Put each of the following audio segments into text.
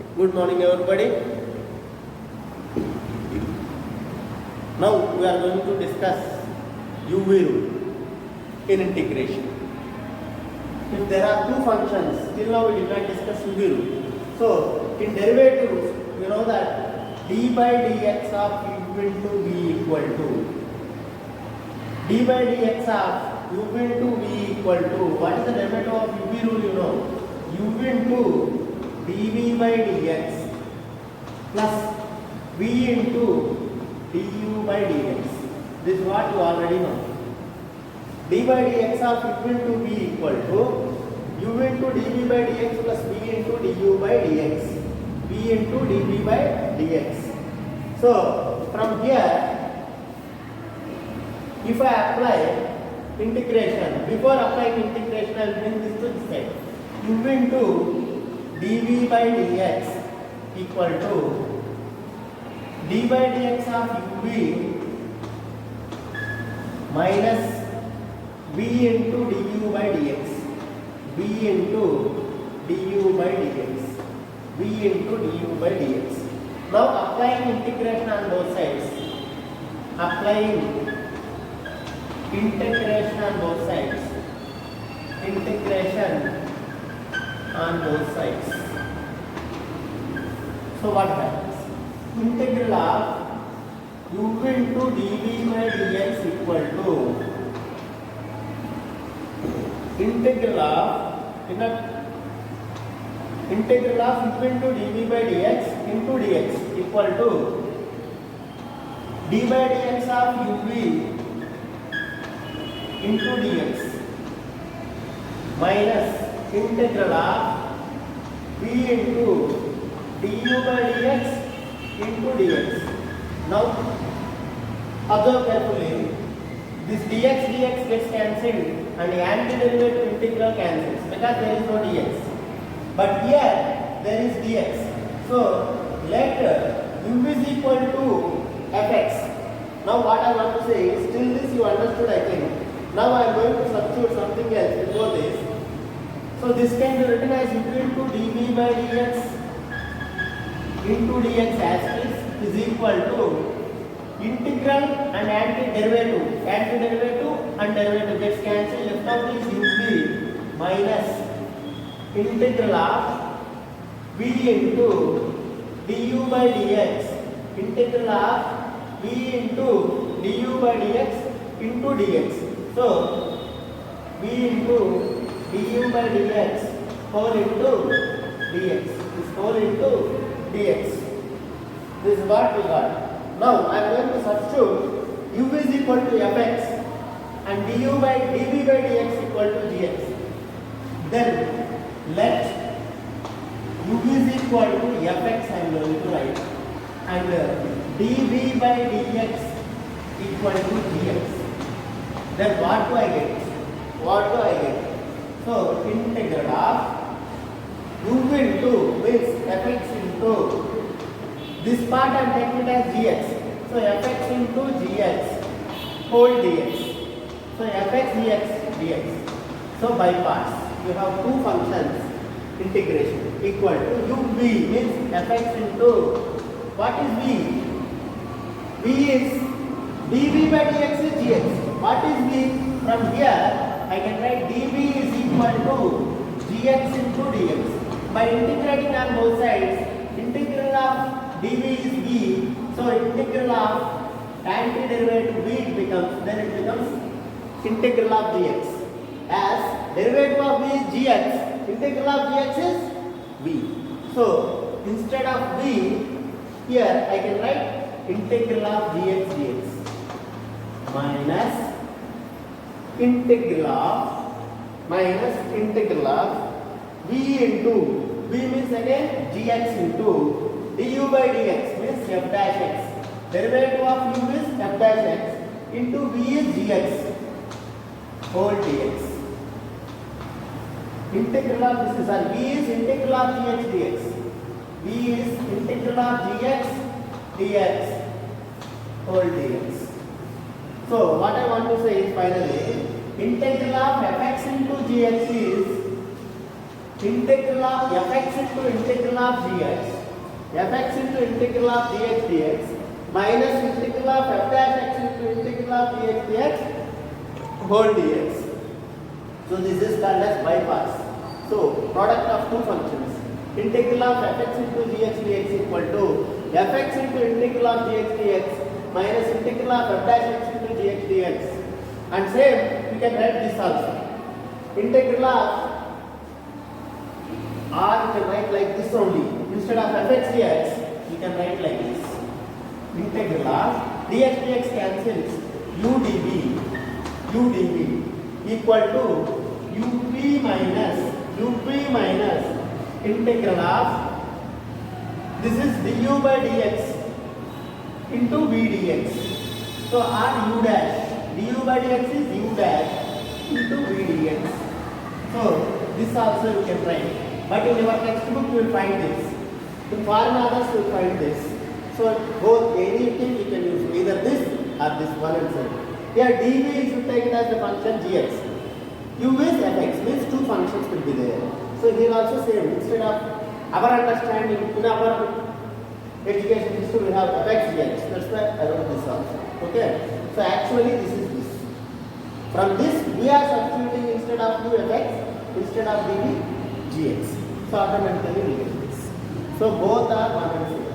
Good morning, everybody. Now we are going to discuss UV rule in integration. If there are two functions, till now we did not discuss UV rule. So in derivatives, you know that d by dx of u into v equal to d by dx of u into v equal to what is the derivative of UV rule? You know, u into dv by dx plus v into du by dx. This is what you already know. D by dx of u into v equal to u into dv by dx plus v into du by dx. v into dv by dx. So from here, if I apply integration, before applying integration, I will bring this to this side. U into dv by dx equal to d by dx of uv minus v into du by dx, v into du by dx, v into du by dx. Now applying integration on both sides, applying integration on both sides, integration on both sides. So what happens? Integral of u into dv by dx equal to integral of u into dv by dx into dx equal to d by dx of uv into dx minus integral of v into du by dx into dx. Now observe carefully, this dx gets cancelled and the antiderivative integral cancels because there is no dx. But here there is dx. So let u is equal to fx. Now what I want to say is, till this you understood, I think. Now I am going to substitute something else before this. So this can be written as u into dv by dx into dx as is equal to integral and antiderivative. Antiderivative and derivative gets cancelled. Left out is uv minus integral of v into du by dx, integral of v into du by dx into dx. So v into du by dx whole into dx, this whole into dx. This is what we got. Now I am going to substitute u is equal to fx and du by dv by dx equal to gx. Then let u is equal to fx I am going to write and dv by dx equal to gx. Then what do I get? What do I get? So integral of u into means fx into this part I am taking it as gx. So fx into gx whole dx. So fx dx dx. So by parts you have two functions integration equal to uv means fx into what is v? V is dv by dx is gx. What is v? From here I can write dv is equal to gx into dx. By integrating on both sides, integral of dv is v, so integral of antiderivative v becomes, then it becomes integral of dx. As derivative of v is gx, integral of gx is v. So instead of v, here I can write integral of gx dx minus integral of v into v means again gx into du by dx means f dash x. Derivative of u is f dash x into v is gx whole dx. Integral of this is v is integral of gx dx. V is integral of gx dx whole dx. So what I want to say is finally integral of fx into gx is integral of fx into integral of gx, fx into integral of gx dx minus integral of f dash x into integral of dx dx whole dx. So this is called as bypass. So product of two functions, integral of fx into gx dx equal to fx into integral of gx dx minus integral of f dash x into gx dx. And same, we can write this also. Integral of r you can write like this only. Instead of fx dx, you can write like this. Integral of dx dx cancels u dv equal to up minus integral of this is du by dx into v dx. So r u dash du by dx is u dash into v dx. So this also you can write. But in your textbook you will find this. In foreign others you will find this. So both anything you can use either this or this one answer. Here dv you should take it as the function gx. U is fx means two functions will be there. So here also same. Instead of our understanding in our education system we have fx dx. That's why I wrote this also. Okay. So actually this is this. From this we are substituting instead of u fx instead of dv gx. So automatically we get this. So both are one and same.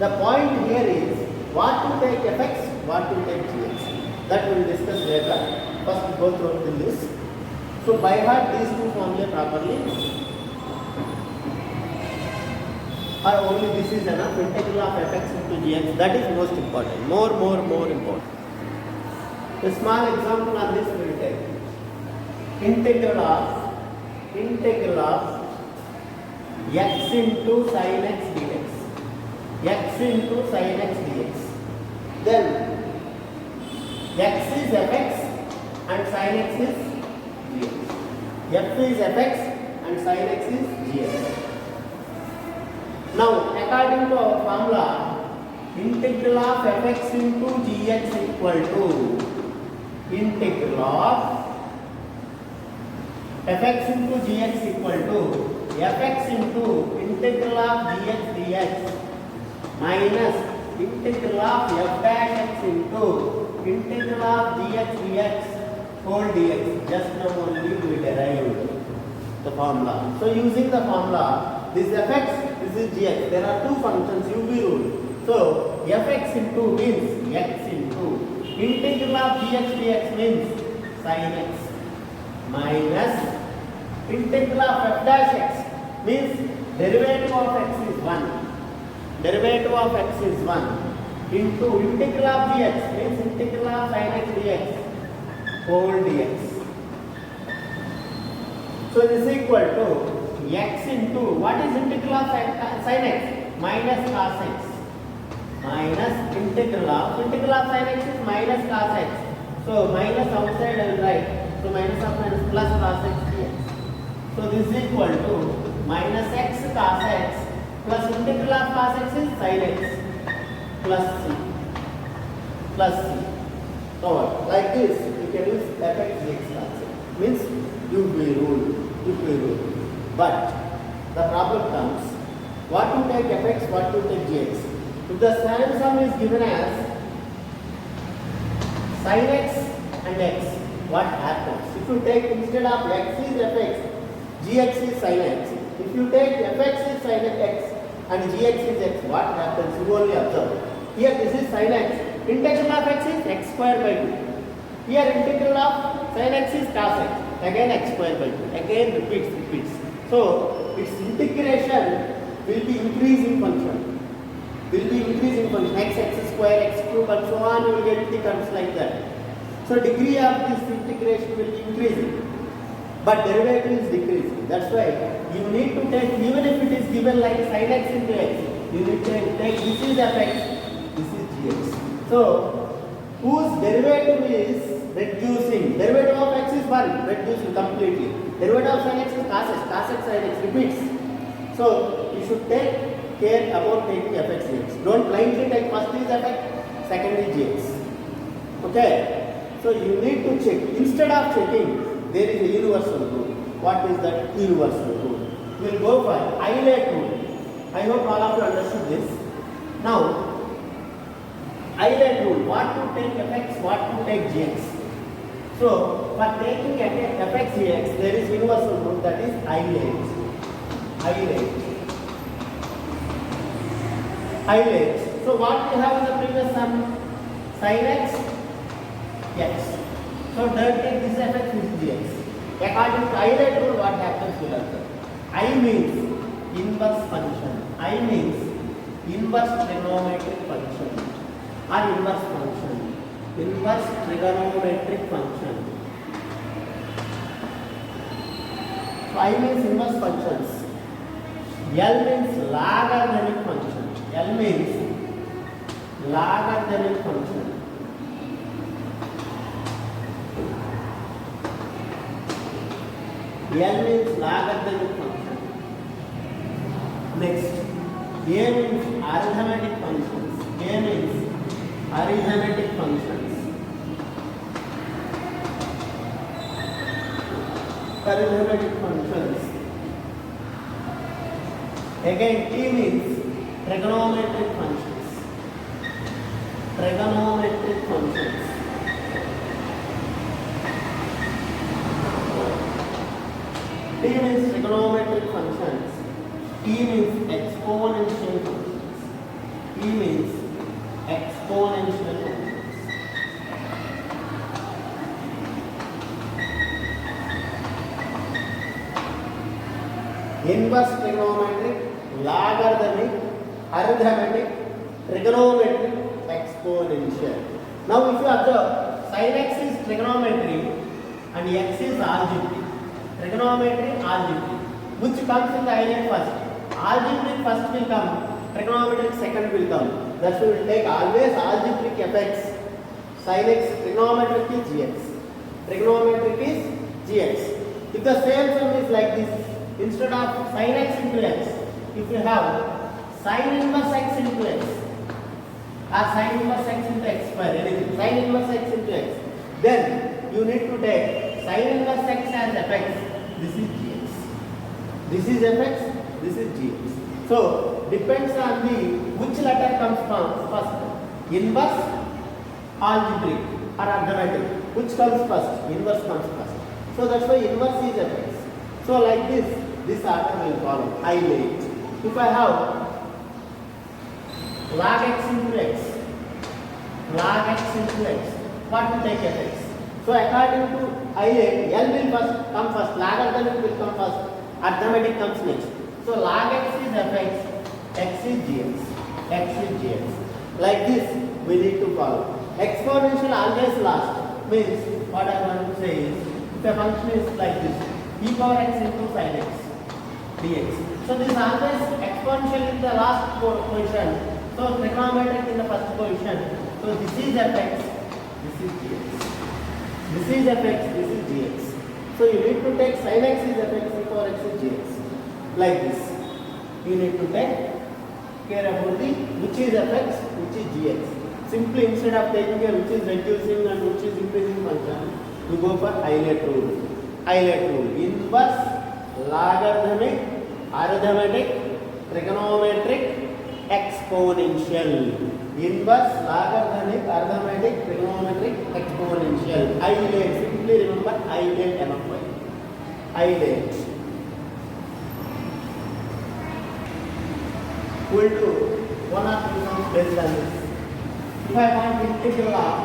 The point here is what to take fx, what to take gx. That we will discuss later. First go through the list. So by heart these two formulae properly. Or only this is enough. Integral of fx into gx. That is most important. More important. A small example on this we will take. Integral of x into sin x dx. X into sin x dx. Then x is fx and sin x is gx. F is fx and sin x is gx. Now according to our formula, integral of fx into gx equal to integral of fx into gx equal to fx into integral of gx dx minus integral of f dash x into integral of gx dx whole dx. Just now only we derived the formula. So using the formula, this fx, this is gx. There are two functions, UV rule. So fx into means x into integral of gx dx means sin x minus integral of f dash x means derivative of x is 1. Derivative of x is 1 into integral of dx means integral of sin x dx whole dx. So this is equal to x into what is integral of sin x? Minus cos x minus integral of sin x is minus cos x. So minus outside I will write. So minus of minus plus cos x dx. So this is equal to minus x cos x plus integral of cos x is sin x plus c. So like this you can use fx dx concept. Means UV rule. But the problem comes, what to take fx, what to take gx. If the sine sum is given as sin x and x, what happens? If you take instead of x is fx, gx is sin x. If you take fx is sin x and gx is x, what happens? You only observe. Here this is sin x. Integral of x is x square by 2. Here integral of sin x is cos x. Again x square by 2. Again repeats. So its integration will be increasing function. X square, x cube and so on, you will get the terms like that. So degree of this integration will be increasing. But derivative is decreasing. That's why you need to take, even if it is given like sin x into x, you need to take this is fx, this is gx. So whose derivative is reducing? Derivative of x is 1, reducing completely. Derivative of sin x is cos x sin x repeats. So you should take care about taking fx dx. Don't blindly take first is fx, second is gx. Okay? So you need to check. Instead of checking, there is a universal rule. What is that universal rule? we'll go for Eilert rule. I hope all of you understood this. Now, Eilert rule, what to take fx, what to take gx. So, for taking fx gx, there is universal rule, that is Eilert. So, what we have in the previous sum? Sin x, x. So, don't take this fx, this gx. According to Eilert rule, what happens will occur? I means inverse function. I means inverse trigonometric function or inverse function. Inverse trigonometric function. So I means inverse functions. L means logarithmic function. L means logarithmic function. L means logarithmic function. Next, A means arithmetic functions. A means arithmetic functions. Arithmetic functions. Again, T means trigonometric functions. Trigonometric functions. T means trigonometric functions. E means exponential functions. E means exponential functions. Inverse trigonometric, logarithmic, arithmetic, trigonometric, exponential. Now if you observe, sin x is trigonometry and x is algebraic. Trigonometry, algebraic. Which comes in the Eilert first? Algebraic first will come, trigonometric second will come. Thus we will take always algebraic fx. Sin x, trigonometric is gx. Trigonometric is gx. If the same sum is like this, instead of sin x into x, if you have sin inverse x into x or sin inverse x into x square, anything, sin inverse x into x, then you need to take sin inverse x as fx. This is gx. This is fx, this is gx. So, depends on the which letter comes first. Inverse, algebraic or arithmetic. Which comes first? Inverse comes first. So, that's why inverse is fx. So, like this order will follow. Eilert. If I have log x into x, log x into x, what will take fx? So, according to Eilert, L will first come first, logarithmic will come first, arithmetic comes next. So, log x is fx, x is gx, x is gx. Like this, we need to follow. Exponential always last. Means, what I want to say is, if a function is like this, e power x into sin x, dx. So, this is always exponential in the last position. So, trigonometric in the first position. So, this is fx, this is gx. This is fx, this is gx. So, you need to take sin x is fx, e power x is gx. Like this. You need to take care about the which is fx, which is gx. Simply instead of taking a which is reducing and which is increasing function, you go for Eilert rule. Eilert rule. Inverse, logarithmic, arithmetic, trigonometric, exponential. Inverse, logarithmic, arithmetic, trigonometric, exponential. Eilert. Simply remember Eilert MFY. Eilert. We will do one or two sums based on this. If I want integral of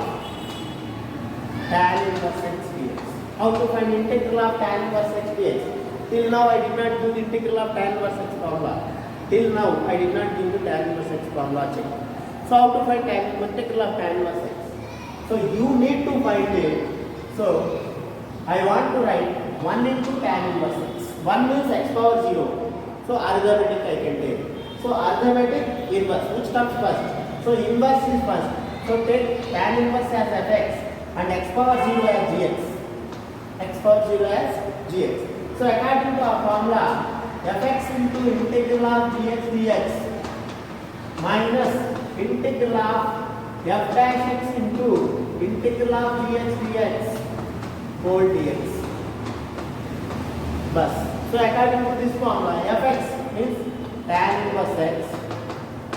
tan inverse x dx, how to find integral of tan inverse x dx? Till now I did not do the integral of tan inverse x formula. Till now I did not give the tan inverse x formula check. So how to find integral of tan inverse x? So you need to find it. So I want to write 1 into tan inverse x. 1 means x power 0. So arithmetic I can take. So arithmetic inverse, which comes first? So inverse is first. So take tan inverse as fx and x power 0 as gx. X power 0 as gx. So according to our formula, fx into integral of gx dx minus integral of f dash x into integral of gx dx whole dx. Bus. So So according to this formula, fx means tan inverse x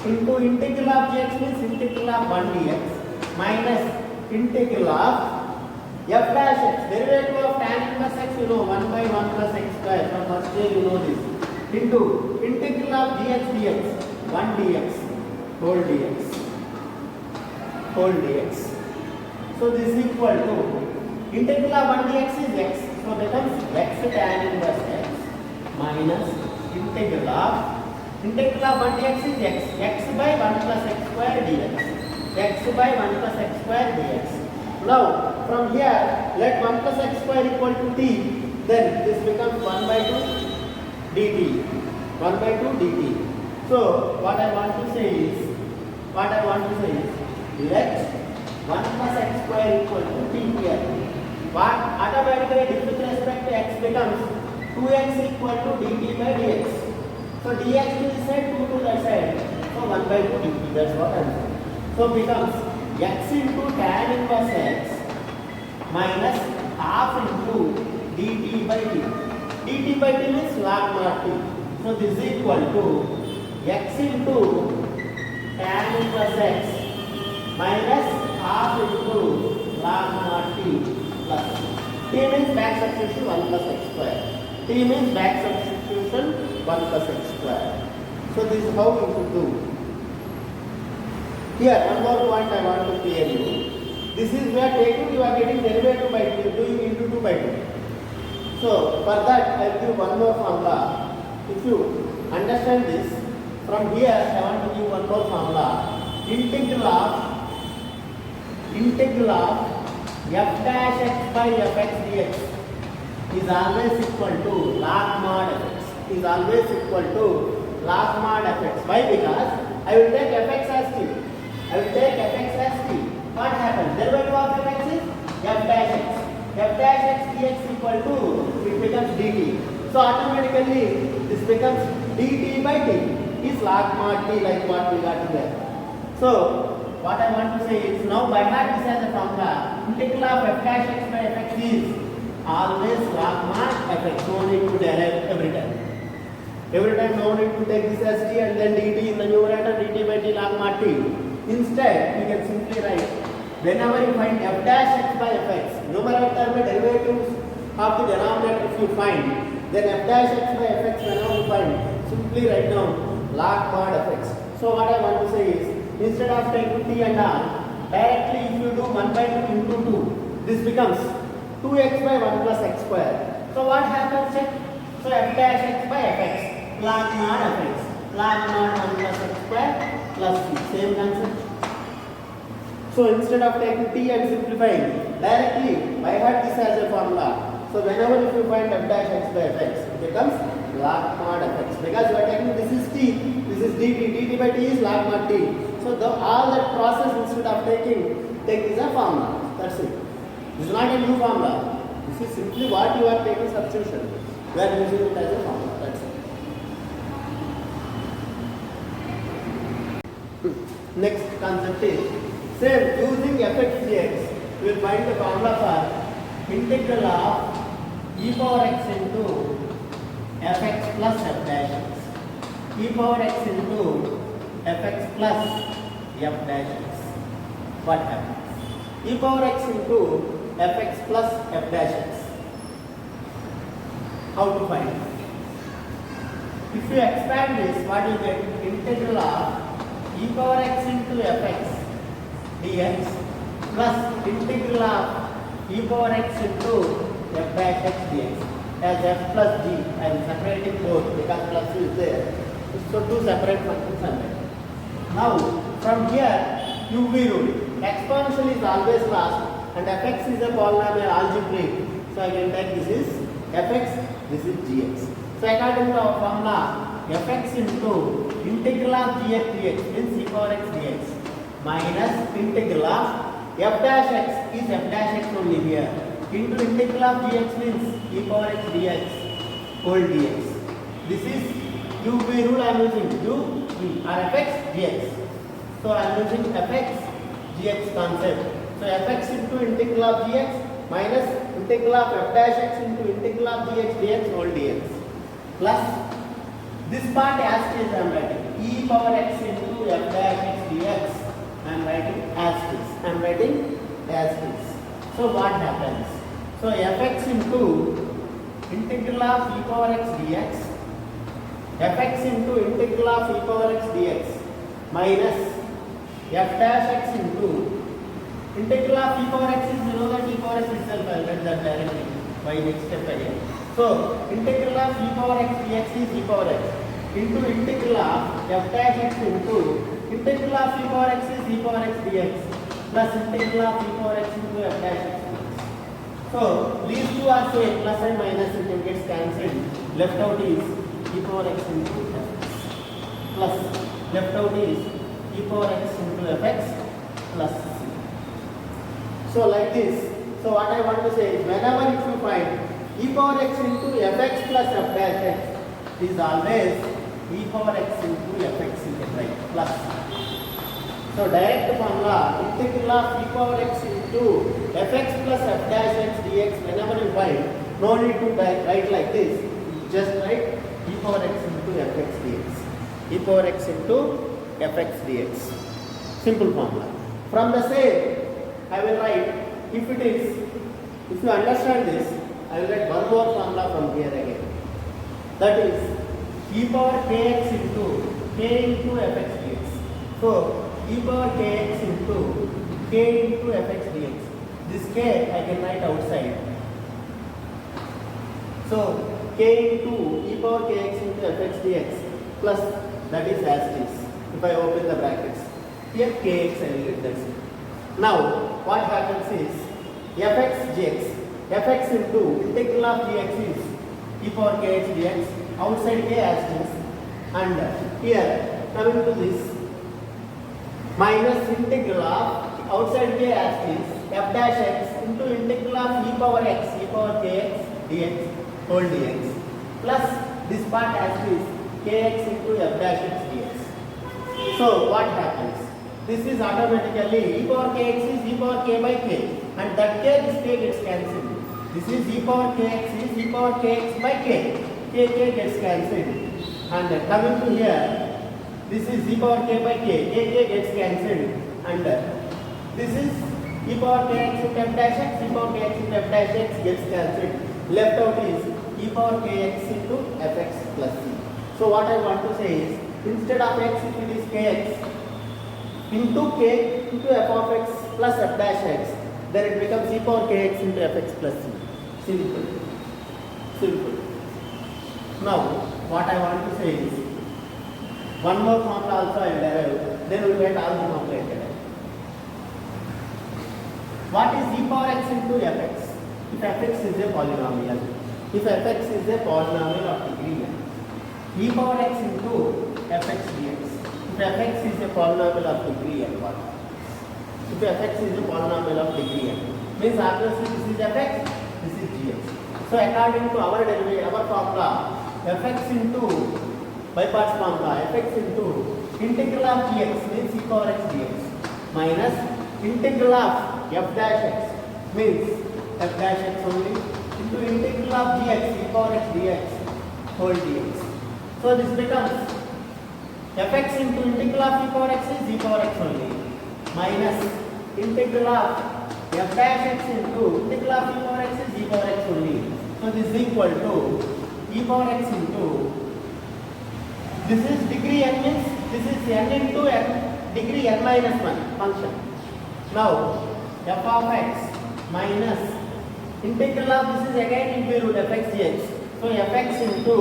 into integral of gx means integral of 1 dx minus integral of f dash x, derivative of tan inverse x, you know, 1 by 1 plus x square, from first day you know this, into integral of dx dx, 1 dx whole dx. So this is equal to integral of 1 dx is x, so becomes x tan inverse x minus integral of 1 dx is x by 1 plus x square dx, x by 1 plus x square dx. Now from here let 1 plus x square equal to t, then this becomes 1 by 2 dt, 1 by 2 dt. So what I want to say is let 1 plus x square equal to t here. What automatically with respect to x becomes 2x equal to dt by dx. So dx to this side, 2 to that side. So 1 by 2 dt, that's what I'm saying. So becomes x into tan inverse x minus half into dt by t. dt by t means log mod t. So this is equal to x into tan inverse x minus half into log mod t plus t means back substitution 1 plus x square. T means back substitution 1 plus x square. So this is how you should do. Here one more point I want to clear you. This is we are taking, you are getting derivative by doing into 2 by 2. So for that I will give one more formula. If you understand this, from here I want to give one more formula. Integral of f dash x by fx dx is always equal to log mod fx. Is always equal to log mod fx. Why? Because I will take fx as t. What happens? Derivative of fx is f dash x. F dash x dx equal to, it becomes dt. So automatically this becomes dt by t is log mod t, like what we got here. So what I want to say is, now by heart this as a formula. Integral of f dash x by fx is always log mod fx. No need to derive every time. Every time no need to take this as t and then dt in the numerator, dt by t log mod t. Instead we can simply write, whenever you find f dash x by fx, numerator by derivatives of the denominator if you find, then f dash x by fx whenever you find, simply write down log mod fx. So what I want to say is, instead of taking t and r, directly if you do 1 by 2 into 2, this becomes 2x by 1 plus x square. So what happens? Check. So f dash x by fx, log mod fx, log mod 1 plus x square plus t, same concept. So instead of taking t and simplifying, directly by heart this as a formula. So whenever if you find f dash x by fx, it becomes log mod fx. Because you are taking, this is t, this is dt, dt by t is log mod t. So all that process, instead of take this a formula. That's it. This is not a new formula. This is simply what you are taking substitution. We are using it as a formula. That's it. Next concept is, same using fx dx, we will find the formula for integral of e power x into fx plus f dash x. E power x into fx plus f dash x. What happens? E power x into fx plus f dash x. How to find it? If you expand this, what you get? Integral of e power x into fx dx plus integral of e power x into f dash x dx. As f plus g, I am separating both because plus is there. So two separate functions are there. Now from here UV rule, exponential is always last and fx is a polynomial algebraic. So I can take this is fx, this is gx. So according to our formula, fx into integral of gx dx means e power x dx minus integral of f dash x is f dash x only here into integral of gx means e power x dx whole dx. This is UV rule I am using, u or fx gx. So I am using fx gx concept. So fx into integral of gx minus integral of f dash x into integral of gx dx whole dx. plus this part as it is I am writing e power x into f dash x dx. I am writing as it is. I am writing as it is. So what happens? So fx into integral of e power x dx, fx into integral of e power x dx minus f dash x into integral of e power x is, you know that e power x itself, I will write that directly by next step again. So integral of e power x dx is e power x into integral of f dash x into integral of e power x is e power x dx plus integral of e power x into f dash x dx. So these two are same, plus and minus it gets cancelled. Left out is e power x into fx plus left out is e power x into fx plus c. So like this. So what I want to say is whenever if you find e power x into fx plus f dash x is always e power x into fx you can write plus. So direct formula integral of e power x into fx plus f dash x dx whenever you find, no need to write like this, just write e power x into fx dx, e power x into fx dx, simple formula. From the same I will write, if you understand this, I will write one more formula from here again, that is e power kx into k into fx dx. So e power kx into k into fx dx. This k I can write outside. So k into e power kx into fx dx plus, that is as it is. If I open the brackets, here kx I will get, that's it. Now what happens is fx gx, fx into integral of gx is e power kx dx, outside k as it is, and here coming to this minus integral of outside k as it is f dash x into integral of e power kx dx whole dx plus this part as it is kx into f dash x dx. So what happens? This is automatically e power kx is e power k by k, and that k, this k gets cancelled. This is e power kx is e power kx by k, k gets cancelled, and coming to here, this is e power k by k gets cancelled, and this is e power kx into f dash x, e power kx into f dash x gets cancelled. Left out is e power kx into fx plus c. So what I want to say is, instead of x, if it is kx into k into f of x plus f dash x, then it becomes e power kx into fx plus c. Simple. Simple. Now what I want to say is, one more formula also I will derive, then we will get all the calculated. What is e power x into fx? If fx is a polynomial, if fx is a polynomial of degree n, e power x into fx dx. If fx is a polynomial of degree n, what? If fx is a polynomial of degree n, means obviously this is fx, this is gx. So according to our derivative, our formula, fx into by parts formula, fx into integral of gx means e power x dx minus integral of f dash x means f dash x only into integral of gx e power x dx whole dx. So this becomes fx into integral of e power x is e power x only minus integral of f dash x into integral of e power x is e power x only. So this is equal to e power x into, this is degree n means this is n into n, degree n minus 1 function. Now f of x minus integral of, this is again into root fx dx. So fx into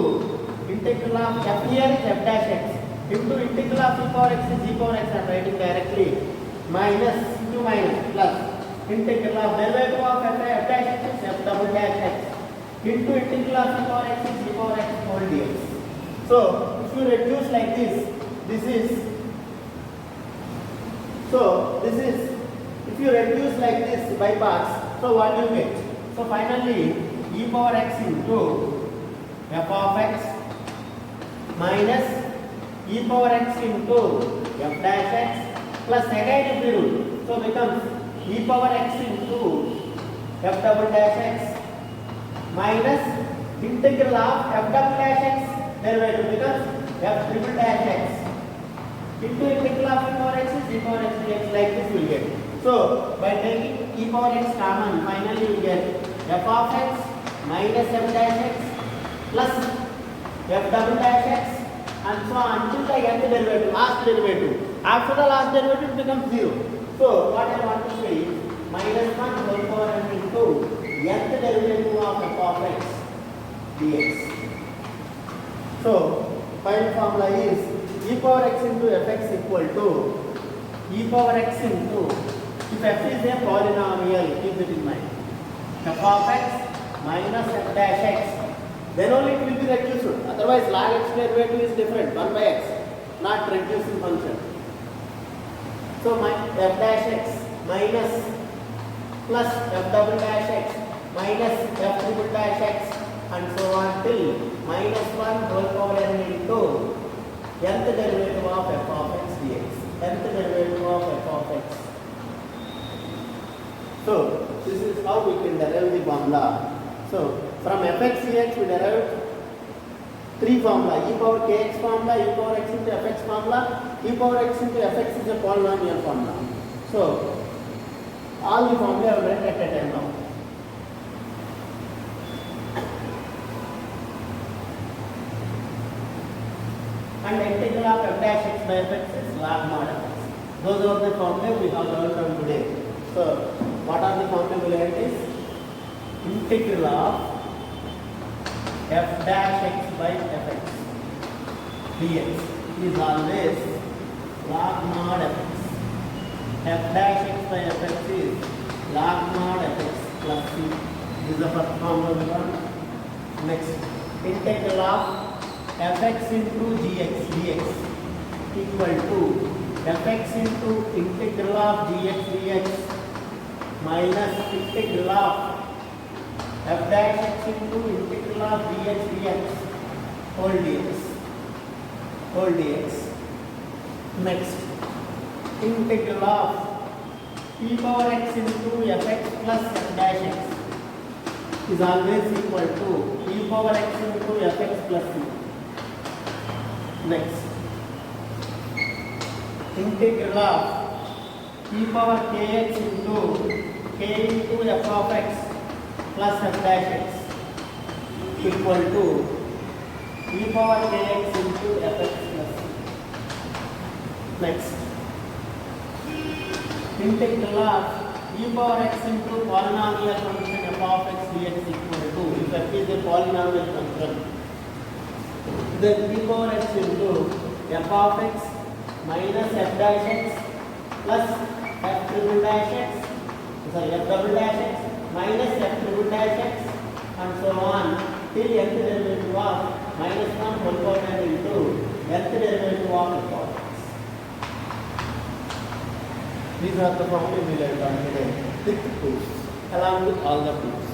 integral of f here is f dash x into integral of e power x is e power x, I am writing directly, minus into minus plus integral of derivative of f dash x is f double dash x into integral of e power x is e power x whole dx. So if you reduce like this, this is, so this is, if you reduce like this by parts, so what do you get? So finally e power x into f of x minus e power x into f dash x plus again the rule, so becomes e power x into f double dash x minus integral of f double dash x derivative becomes f triple dash x into integral of e power x is e power x dx, like this we will get. So by taking e power x common, finally we get f of x minus f dash x plus f double dash x and so on until the nth derivative, last derivative. After the last derivative it becomes 0. So what I want to say is minus 1 whole power n into nth derivative of f of x dx. So final formula is e power x into fx equal to e power x into, if f is a polynomial, keep it in mind, f of x minus f dash x, then only it will be reduced. Otherwise log x derivative is different, 1 by x, not reducing function. So my f dash x minus plus f double dash x minus f triple dash x and so on till minus 1 whole power n into nth derivative of f of x dx. Nth derivative of f of x. So this is how we can derive the formula. So from fx dx we derived three formula: e power kx formula, e power x into fx formula, e power x into fx is a polynomial formula. So all the formula I will write at a time now. And integral of f dash x by fx is log mod fx. Those are the formula we have learned from today. So what are the formularities? Integral of f dash x by fx dx is always log mod fx. F dash x by fx is log mod fx plus c. This is the first formula. Next, integral of fx into gx dx equal to fx into integral of gx dx minus integral of f dash x into integral of dx dx whole dx. Next, integral of e power x into fx plus f dash x is always equal to e power x into fx plus c. Next, integral of e power kx into k into f of x plus f dash x equal to e power kx into fx plus c. Next, integral of e power x into polynomial function f of x dx equal to, if f is a polynomial function, then e power x into f of x minus f dash x plus f triple dash x, sorry, f double dash x minus f triple dash x and so on till nth derivative of minus 1 whole power n into nth derivative of f of x. These are the formulae we learned on today with proofs along with all the proofs.